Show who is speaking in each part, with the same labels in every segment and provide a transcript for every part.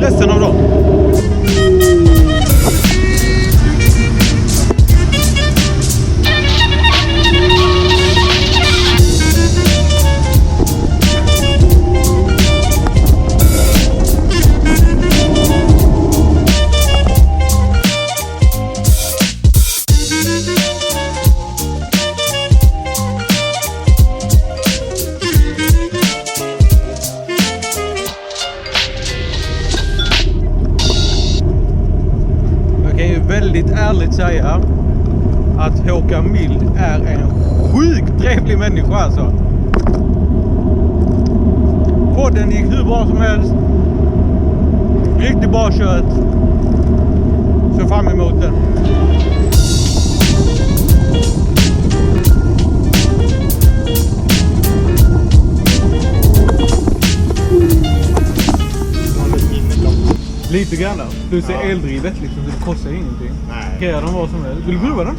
Speaker 1: resten av dem. Väldigt ärligt säga att Håkan Mild är en sjukt trevlig människa alltså. Podden gick hur bra som helst. Riktigt bra kött. Så fram emot den. Lite grann. Plus är eldrivet liksom, det kostar ingenting. Nej. Kan jag dem vad som helst. Vill du prova den?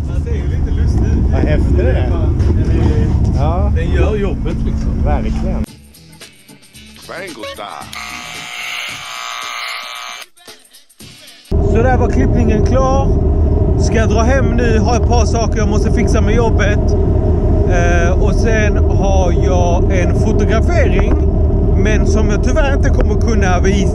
Speaker 1: Den ser ju lite lustig ut.
Speaker 2: Vad häftigt det är. Ja.
Speaker 1: Den gör jobbet liksom.
Speaker 2: Verkligen.
Speaker 1: Så där var klippningen klar. Ska jag dra hem nu, har ett par saker jag måste fixa med jobbet. Och sen har jag en fotografering, men som jag tyvärr inte kommer kunna visa.